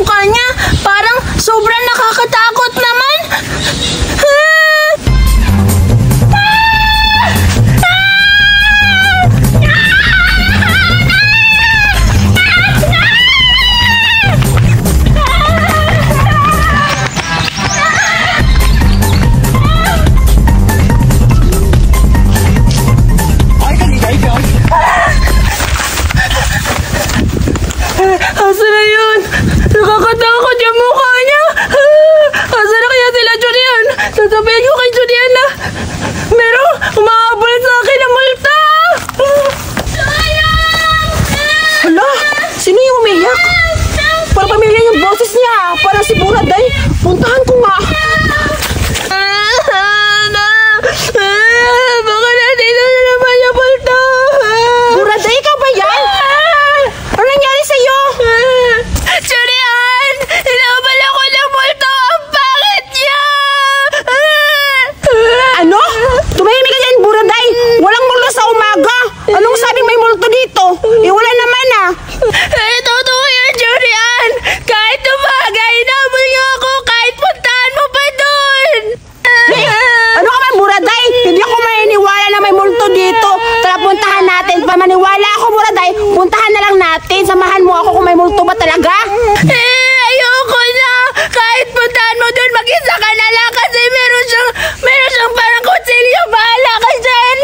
mukha niya. Parang sobrang nakakatakot naman. Asa na yun? Nakakatakot yung mukha niya. Asa na kaya sila, Julian? Sasabihin ko kay Julian na merong umahabol sa akin na multa. Hala, sino yung umiyak? Parang pamilya yung boses niya. Parang si Buraday. Puntahan ko nga. Baka nandito na naman yung multa. Buraday, ikaw ba yan? Ano nangyari sa'yo? Julian! Inaabal ako ng multo! Ang pangit niya! Ano? Tumahimik ka dyan, Buraday! Walang multo sa umaga! Anong sabing may multo dito? Eh, wala naman ah! Totoo yun, Julian! Kahit umaga, inabol niyo ako kahit puntahan mo pa doon! Ano ka man, Buraday? Hindi ako maniniwala na may multo dito. Tara, puntahan natin. Pa maniwala ako, Buraday, puntahan na lang natin. Samahan mo ako kung may multo ba talaga? Ayoko na. Kahit puntahan mo doon, mag-isa ka na lang kasi meron siyang parang kutsilyo. Bahala ka dyan.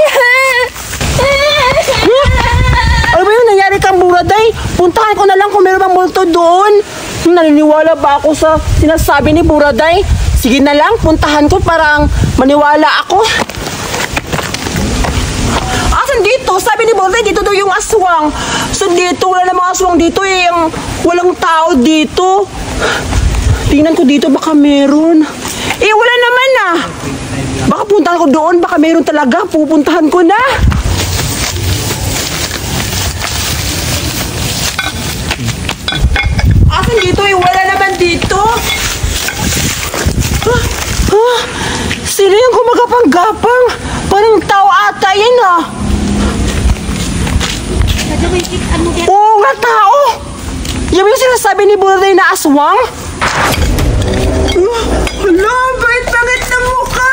Ano ba yung nangyari kang, Buraday? Puntahan ko na lang kung meron bang multo doon. Naniniwala ba ako sa sinasabi ni Buraday? Sige na lang, puntahan ko parang maniwala ako. Asan dito? Sabi ni Buraday, dito daw yung aswang. So dito, wala namang aswang dito eh. Walang tao dito. Tingnan ko dito, baka meron. Eh, wala naman ah. Baka puntahan ko doon, baka meron talaga. Pupuntahan ko na. Asan dito eh? Wala naman dito. Sino yung gumagapang-gapang? Parang tao ata yan ah. Oo nga, tao. Yan yung sinasabi ni Buraday na aswang? Hala, bait-bait na mukha.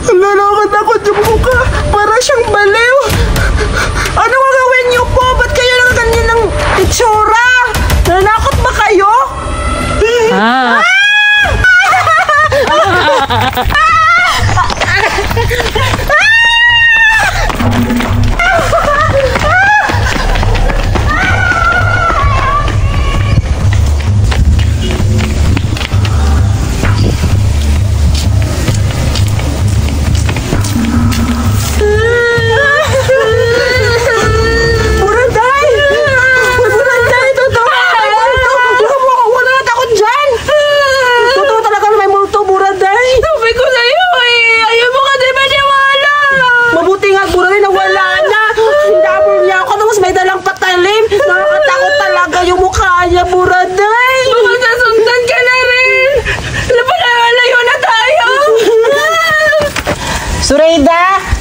Hala, nakakatakot yung mukha. Para siyang baliw. Ano gagawin niyo po? Ba't kayo lang ganyan ng itsura? Nanakot ba kayo?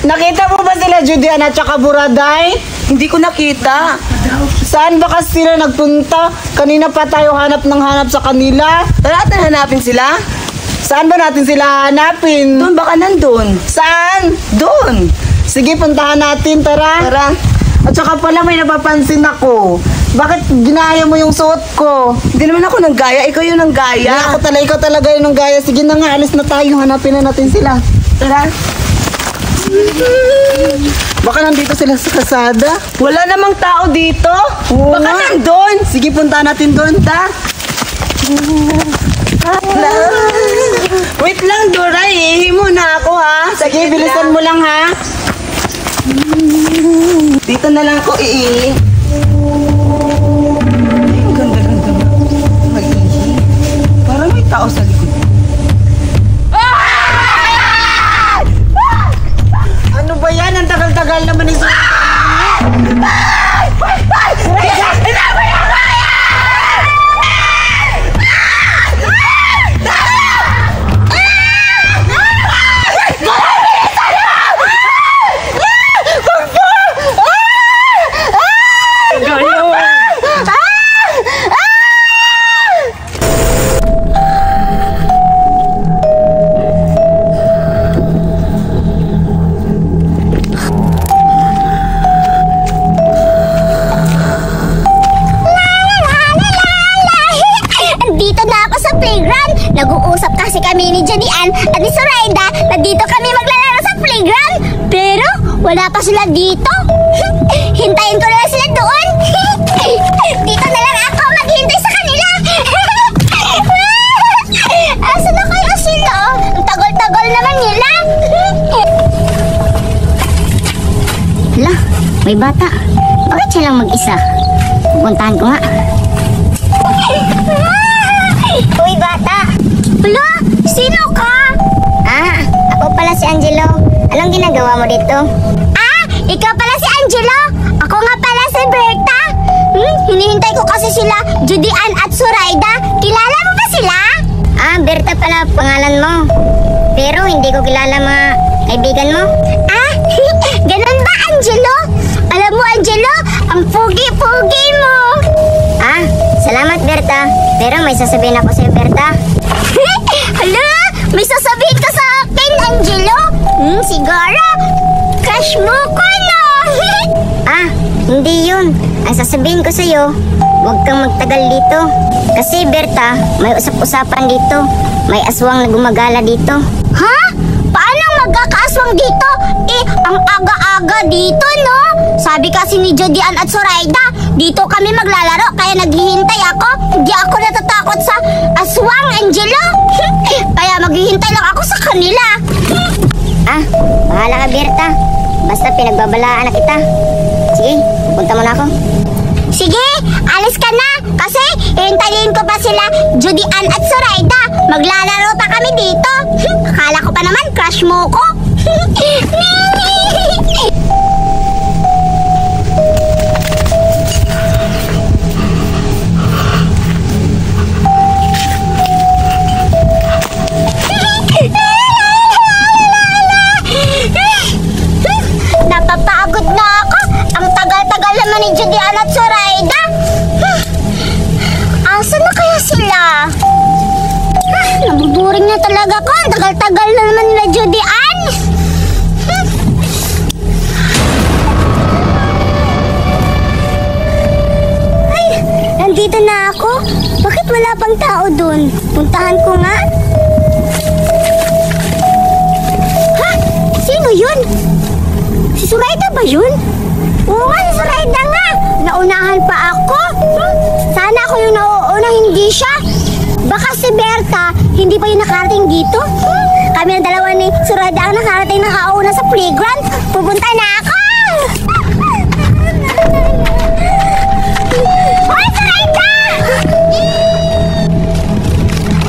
Nakita mo ba sila Julian at saka Buraday? Hindi ko nakita. Saan ba kasi sila nagpunta? Kanina pa tayo hanap sa kanila. Tara natin hanapin sila. Saan ba natin sila hanapin? Doon, baka nandun. Saan? Doon. Sige, puntahan natin, tara. Tara. At saka pala may napapansin ako. Bakit ginaya mo yung suot ko? Hindi naman ako nang gaya, ikaw yung nang gaya. Ikaw talaga yung nang gaya. Sige na nga, alis na tayo. Hanapin na natin sila. Tara. Baka nandito sila sa kasada. Wala namang tao dito. Oo Baka nga. nandun. Sige, punta natin doon, ta. Wait lang, Dora. Ihi muna ako, ha? Sige, bilisan mo lang, ha. Dito na lang ako iihi. Ay, ang ganda-ganda mo. Mag-ihi. Parang may tao sa likod. Ano ba yan? Ang tagal-tagal naman ni Zoe. Nag-uusap kasi kami ni Jadian at ni Zoraida na dito kami maglalaro sa playground. Pero wala pa sila dito. Hintayin ko na lang sila doon. Dito na lang ako maghintay sa kanila. Asa na kayo sila? Ang tagal-tagal naman nila. Hala, may bata. Bakit siya lang mag-isa? Pupuntahan ko nga. Uy, bata. Hala, sino ka? Ako pala si Angelo. Anong ginagawa mo dito? Ikaw pala si Angelo. Ako nga pala si Berta. Hinihintay ko kasi sila, Jadian at Zoraida. Kilala mo ba sila? Berta pala pangalan mo. Pero hindi ko kilala mga kaibigan mo. Ganun ba, Angelo? Alam mo, Angelo, ang pogi-pogi mo. Salamat, Berta. Pero may sasabihin ako sa'yo, Berta. Hala, may sasabihin ka sa akin, Angelo? Siguro, crush mo ko, no? Hindi yun. Ang sasabihin ko sa'yo, huwag kang magtagal dito. Kasi, Berta, may usap-usapan dito. May aswang na gumagala dito. Ha? Paano magkakaaswang dito? Ang aga-aga dito, no? Sabi kasi ni Jadian at Zoraida, dito kami maglalaro, kaya naghihintay ako. Hindi ako natatakot sa aswang, Angelo. Kaya maghihintay lang ako sa kanila. Bahala ka, Berta. Basta pinagbabalaan na kita. Sige, pupunta mo na ako. Sige, alis ka na. Kasi hintayin ko pa sila, Jadian at Zoraida. Maglalaro pa kami dito. Akala ko pa naman crush mo ko. Napapagod na ako. Ang tagal-tagal naman ni Jadian at Zoraida. Asa na kaya sila? Nabuburing na talaga ko. Ang tagal-tagal na naman nila Jadian. Ay, nandito na ako. Bakit wala pang tao dun? Puntahan ko nga. Sino yun? Si Zoraida ba yun? Oo nga, si Zoraida nga. Naunahan pa ako. Sana ako yung nauuna, hindi siya. Baka si Berta, hindi pa yung nakarating dito. Kami ang dalawa ni Zoraida ang nakarating nakauna sa playground. Pupunta na ako. Hoy, Zoraida!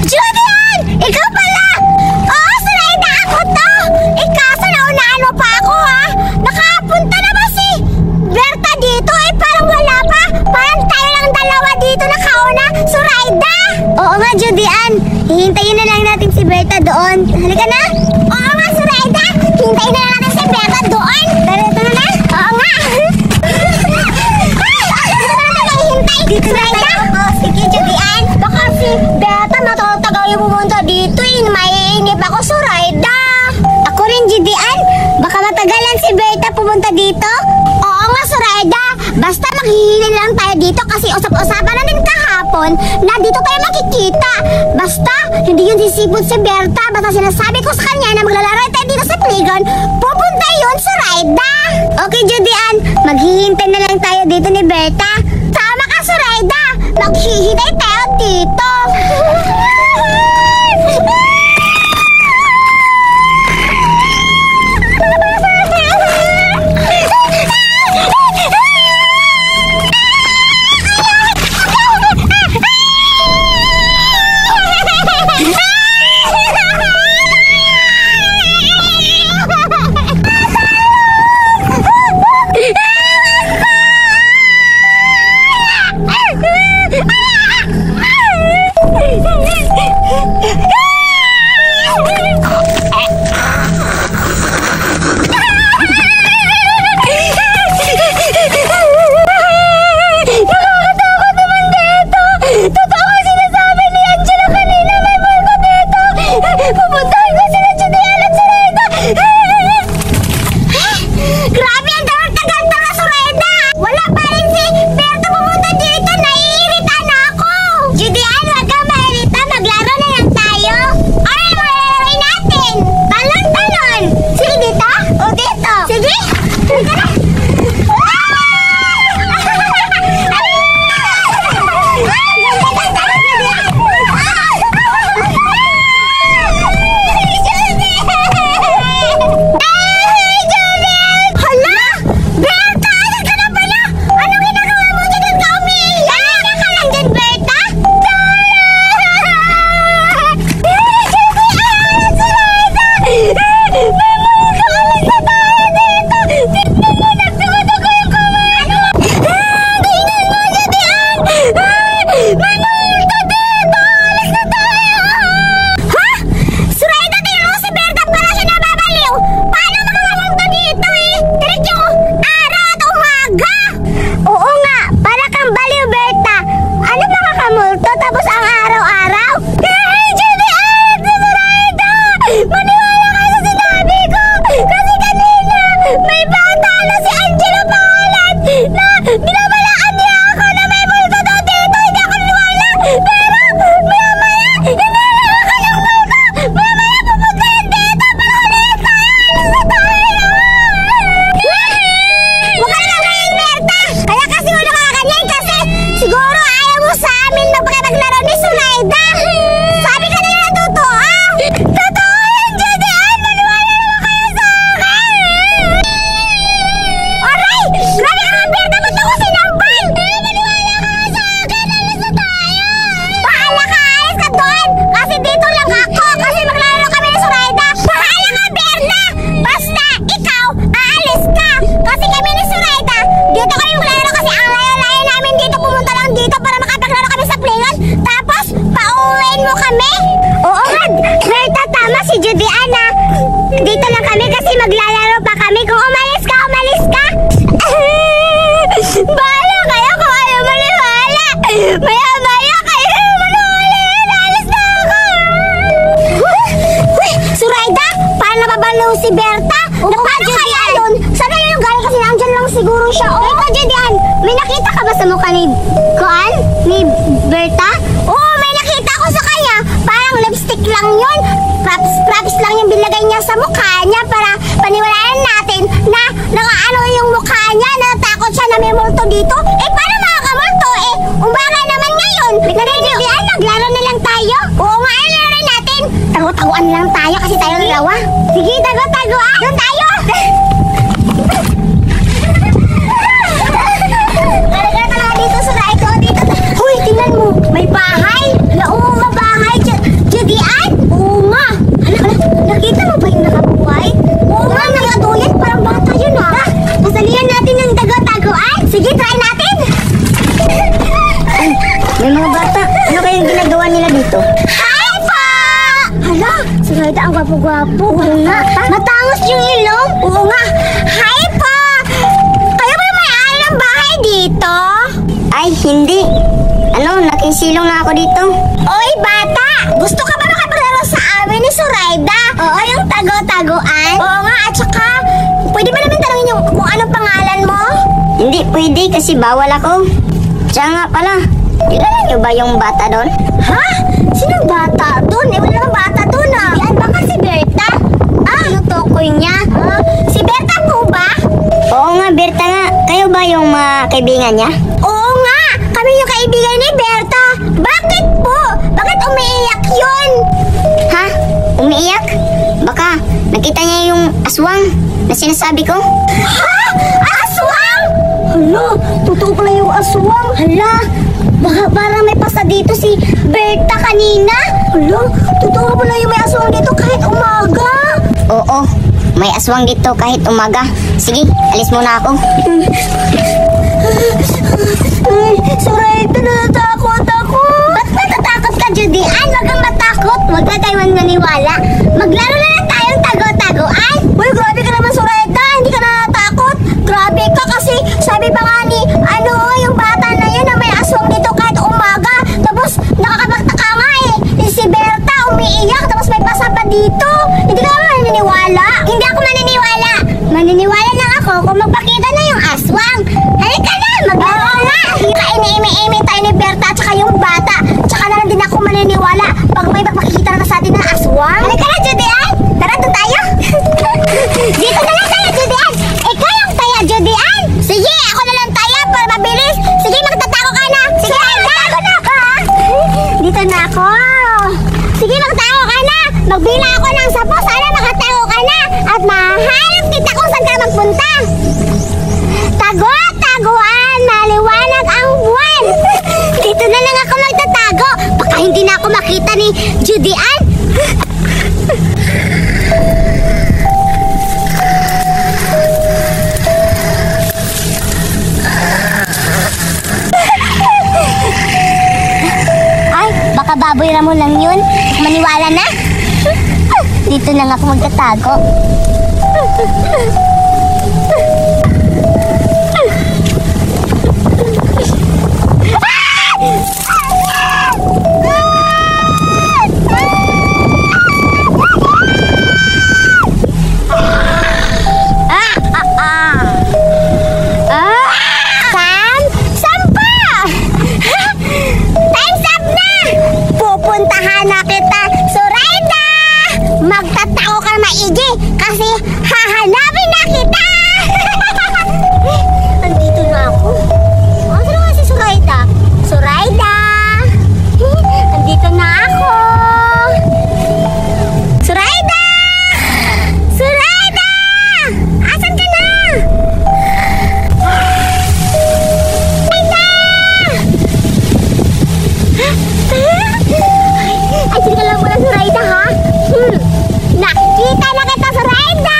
Jadian! Ikaw pala! Oo, Zoraida, ako to! Kaso naunahan mo pa ako, ha? Nakapunta na ba si Berta dito? Parang wala pa. Parang tayo lang dalawa dito nakauna. Zoraida! Oo nga, Jadian. Hihintayin na lang natin si Berta doon. Halika na. Oo nga, Zoraida. Hintayin na lang natin si Berta doon. Dito na na. Oo nga. Dito na tayo. Sige, Jadian. Baka si Berta matatagal yung pumunta dito. Maiinip ako, Zoraida. Ako rin, Jadian. Baka matagalan si Berta pumunta dito. Oo nga, Zoraida. Basta maghihilin lang tayo dito kasi usap-usapan na din kahapon na dito tayo makikita. Basta, hindi yun sisipot si Berta. Basta sinasabi ko sa kanya na maglalaro tayo dito sa playground. Pupunta yun, Zoraida. Okay, Jadian. Maghihintay na lang tayo dito ni Berta. Tama ka, Zoraida. Maghihintay tayo dito. Jadian, wag kang mairita. Maglaro na lang tayo. yung si Berta? Na paano kaya yun? Sana yun yung galing kasi nandyan lang siguro siya. Ikaw, Judian, may nakita ka ba sa mukha ni Kuan? Ni Berta? Oo, may nakita ko sa kanya. Parang lipstick lang yun. Props lang yung bilagay niya sa mukha niya para paniwalaan natin na nakaano yung mukha niya. Natakot siya na may multo dito. Eh, paano makakamulto? Eh, umbara naman ngayon. Judian, naglaro na lang tayo. Oo nga, laro natin. Tago-taguan lang tayo kasi tayo dalawa. Sige, tago-taguan. Doon tayo. Talaga talaga dito sa Raito. Dito. Hoy, tingnan mo. May bahay. Oo nga, bahay. Judian? Oo nga. Nakita mo ba yung nakabuhay? Oo nga, nakatulit. Parang bata yun ha. Masalihan natin ng tago-taguan. Sige, try natin. May mga bata. Ano kayong ginagawa nila dito? Hi po! Hala, si Raida ang gwapo-gwapo. Oo nga. Matangos yung ilong. Oo nga. Hi po! Kayo ba may-ari ng bahay dito? Ay, hindi. Nakisilong lang ako dito. Oy, bata! Gusto ka ba makapaglaro sa amin ni Suraida? Oo, yung tago-taguan. Oo nga, at saka, pwede ba namin tanongin yung kung anong pangalan mo? Hindi pwede kasi bawal ako. Siya nga pala, kilala niyo ba yung bata doon? Ha? Sinong bata doon? Eh, wala namang bata doon ah. Yan, baka si Berta? Ah, tinutukoy niya. Si Berta po ba? Oo nga, Berta nga. Kayo ba yung mga kaibigan niya? Oo nga, kami yung kaibigan ni Berta. Bakit po? Bakit umiiyak yun? Ha? Umiiyak? Baka nakita niya yung aswang na sinasabi ko. Ha? Aswang? Hala, totoo pala yung aswang. Hala, baka parang may pasa dito si Berta kanina. Hala, totoo pala yung may aswang dito kahit umaga. Oo, may aswang dito kahit umaga. Sige, alis muna ako. Ay, Suraida, natatakot ako. Ba't natatakot ka, Judian? Huwag kang matakot. Huwag ka tayo maniwala. Maglaro na lang tayong tago-taguan. Uy, grabe ka naman, Suraida. Hindi ka natatakot. Grabe ka kasi sabi pa nga ni, yung bata na yun na may aswang dito kahit umaga. Tapos, nakakapagtaka nga eh. Si Berta umiiyak, tapos may pasa pa dito. Hindi ka naman maniniwala. Hindi ako maniniwala. Maniniwala lang ako kung magpakita na yung aswang. Halika na, maglaro nga. Kaini-imi-imi tayo ni Berta at saka yung bata. Tsaka na lang din ako maniniwala pag may magpakikita na sa atin ng aswang. Halika na, Judian. Tara, doon tayo. Dito na lang tayo, Judian. Ikaw yung taya, Judian. Sige, ako na lang taya para mabilis. Sige, magtatago ka na. Sige, magtago na ako. Dito na ako. Sige, magtago ka na. Magbila ako ng 10. Sana makatago ka na. At mahanap kita kung saan ka magpunta. Tago-taguan, maliwanag ang buwan. Dito na lang ako magtatago. Baka hindi na ako makita ni Judian. Ay, baka baboy na mo lang yun. Maniwala na. Dito lang ako magtatago. Pupuntahan na kita, Suraida! Magtatao ka maigi kasi hahanapin na kita! Nandito na ako. Sino nga si Suraida? Suraida! Nandito na ako! Suraida! Suraida! Asan ka na? Ay, sige lang muna, Suraida, ha? Nakita na kita, Suraida!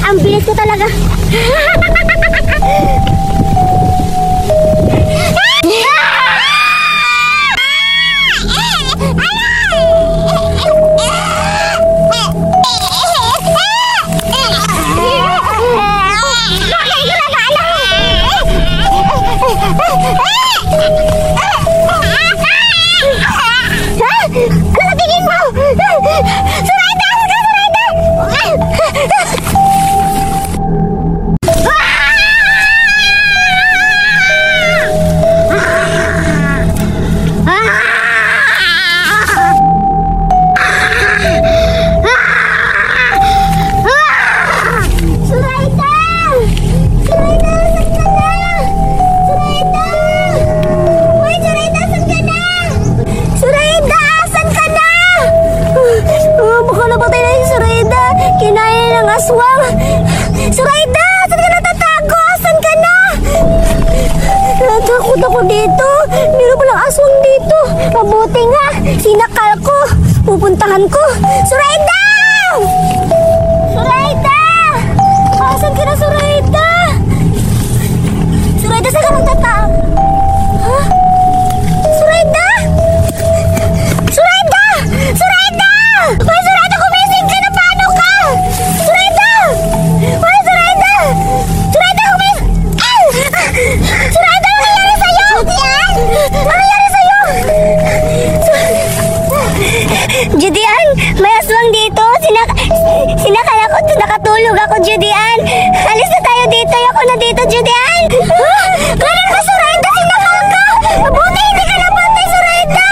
Ang bilis ko talaga. Ano sa tingin mo? Suraida! Suraida! Suraida! Saan ka natatago? Saan ka na? Natakot ako dito. Meron palang aswang dito. Mabuti nga. Sinakal ko. Pupuntahan ko. Suraida! Suraida! Asan ka na, Suraida? Suraida, saan ka natatago? Ha? Suraida! Suraida! Suraida! Ay, Suraida, kumising ka na! Paano ka? Suraida! Ay, Suraida! Suraida, kumising! Ay! Suraida, ano nangyari sa'yo? Ano nangyari sa'yo? Judian, may aswang dito. Sinakal ako. Nakatulog ako, Judian. Alis na tayo dito. Ako na dito, Judian. Ganun ka, Suraida. Sinakal ka. Mabuti, hindi ka namatay, Suraida.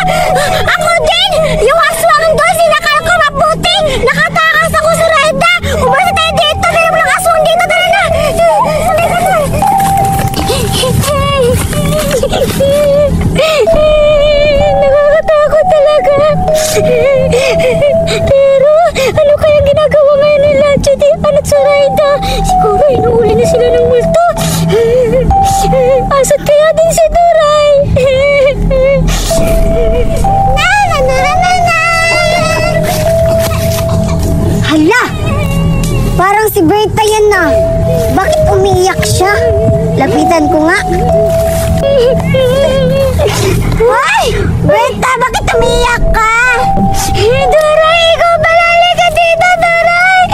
Ako din. Yung aswang doon, sinakal ko. Mabuti. Nakatakas ako, Suraida. Umalis tayo dito. Meron mo ng aswang dito. Tara na. Nakakatakot talaga. Pero, ano kayang ginagawa ngayon nila, Judian at Suraida? Siguro inuuli na sila ng multo. Asat kaya din si Duray? Hala! Parang si Berta yan na. Bakit umiiyak siya? Lapitan ko nga. Ay! Berta, bakit umiiyak ka? Duray, ikaw balali ka dito, Duray!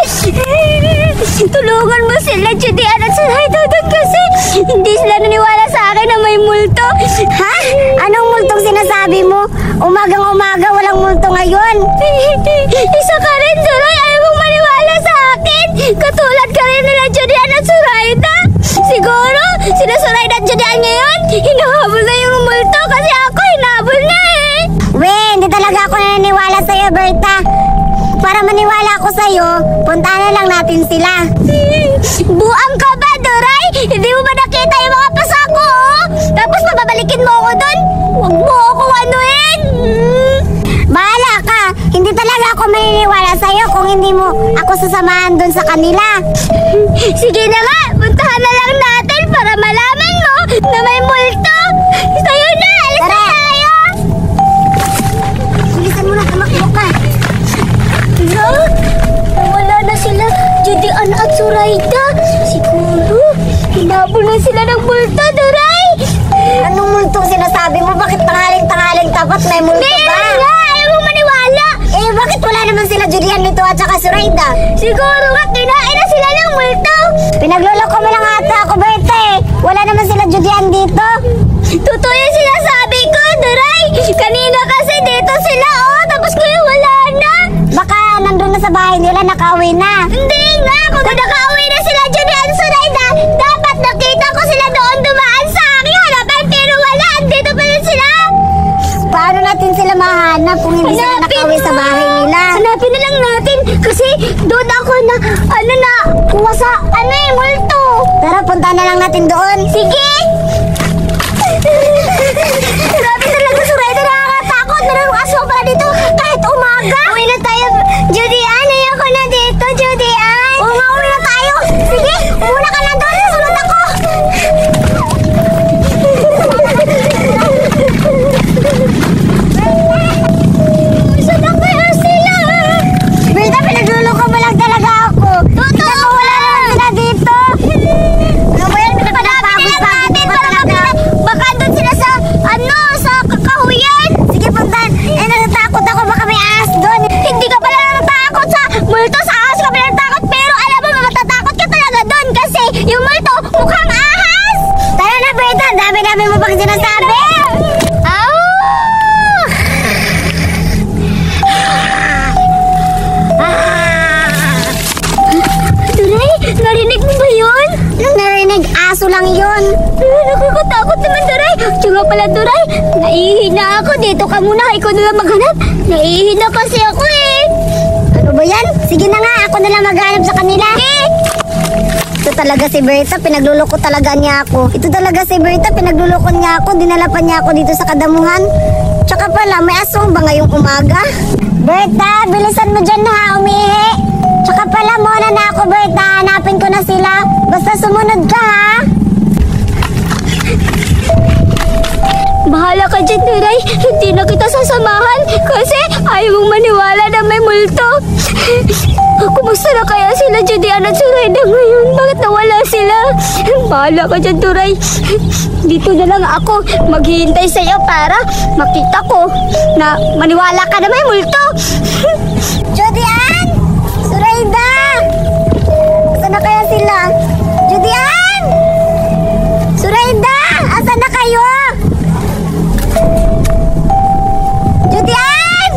Tulungan mo sila, Judian at Suraida doon kasi hindi sila naniwala sa akin na may multo. Ha? Anong multong sinasabi mo? Umagang-umaga, walang multo ngayon. Isa ka rin, Duray. Ayaw mong maniwala sa akin. Katulad ka rin nila, Judian at Suraida. Siguro, sila Suraida at Judian ngayon, hinahabol na yung multo kasi ako hinahabol na eh. Hindi talaga ako naniniwala sa'yo, Berta. Para maniwala ako sa'yo, puntahan na lang natin sila. Buang ka ba, Duray? Hindi mo ba nakita yung mga pasa ko, oh? Tapos mababalikin mo ako doon? Huwag mo akong anuin. Bahala ka. Hindi talaga ako maniniwala sa'yo kung hindi mo ako sasamahan doon sa kanila. Sige na nga, puntahan na lang natin para malaman mo na may multo. Sa'yo na, alis na tayo. Bilisan mo na, tumakbo ka. Wala na sila, Judian at Suraida. Siguro, hinabol na sila ng multo, Duray. Anong multo sinasabi mo? Bakit tanghaling tapat may multo ba? Meron nga, ayaw mong maniwala. Bakit wala naman sila Judian nito at saka Suraida? Siguro nga, kinain na sila ng multo. Pinagloloko mo lang ata ako, Berta eh. Wala naman sila Judian dito. Totoo yung sinasabi ko, Duray. Kanina kasi dito sila, oh. Tapos ngayon wala na. Baka nandun na sa bahay nila, nakauwi na. Hindi nga, kung nakauwi na sila Judian, Suraida, dapat nakita ko sila doon dumaan sa aking harapan. Pero wala, andito pa rin sila. Paano natin sila mahanap kung hindi sila nakauwi sa bahay nila? Hanapin na lang natin kasi doon ako na, kuha sa, multo. Tara, punta na lang natin doon. Sige! Grabe talaga, Suraida, nakakatakot. Meron aswang pala dito kahit umaga. Uwi na tayo, Judian. Ayoko na dito, Judian. Oo nga, uwi na tayo. Sige, muna ka na doon. Sunod ako. Saan na kaya sila? Berta, pinagluloko mo lang talaga ako. Totoo! Wala naman sila dito. Ano ba yan? Baka doon sila sa, sa kakahuyan. Sige, puntan. Natatakot ako. Baka may ahas doon. Hindi ka pala natatakot sa multo. Sa ahas ka pala natatakot. Pero alam mo, matatakot ka talaga doon. Kasi yung multo, mukhang ahas. Tara na, Berta. Dami-dami mo pang sinasabi. Duray, narinig mo ba yun? Anong narinig? Aso lang yun. Nakakatakot naman, Duray. Tsaka pala, Duray, naihina ako. Dito ka muna, ikaw na lang maghanap. Naihina kasi ako eh. Ano ba yan? Sige na nga, ako na lang maghanap sa kanila. Ito talaga si Berta, pinagluloko talaga niya ako. Ito talaga si Berta, pinagluloko niya ako. Dinalapan niya ako dito sa kadamuhan. Tsaka pala, may aswang ba ngayong umaga? Berta, bilisan mo dyan na ha, umihi. Tsaka pala, muna na ako, Berta. Hanapin ko na na sila. Basta sumunod ka, ha? Bahala ka dyan, Turay. Hindi na kita sasamahan kasi ayaw mong maniwala na may multo. Kumusta na kaya sila, Judian at Zoraida ngayon? Bakit nawala sila? Bahala ka dyan, Turay. Dito na lang ako maghihintay sa'yo para makita ko na maniwala ka na may multo. Judian! Zoraida! Asan na kaya sila? Judian! Zoraida! Asan na kayo? Judian!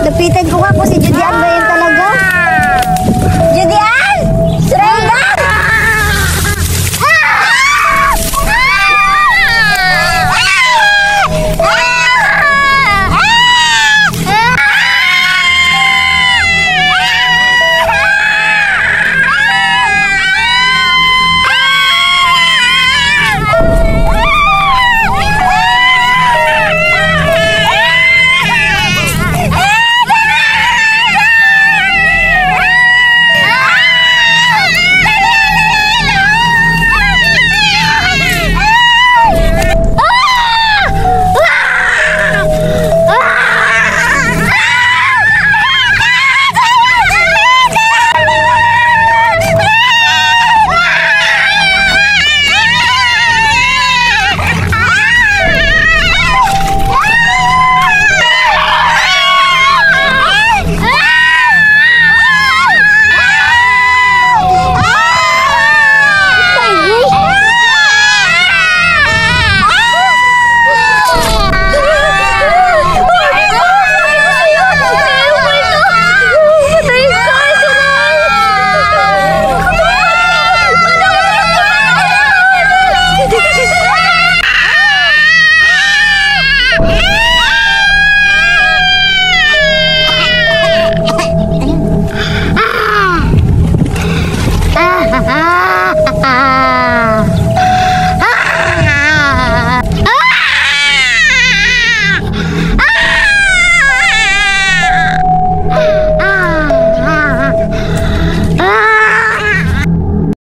Lapitan ko nga po si Judian ba yun?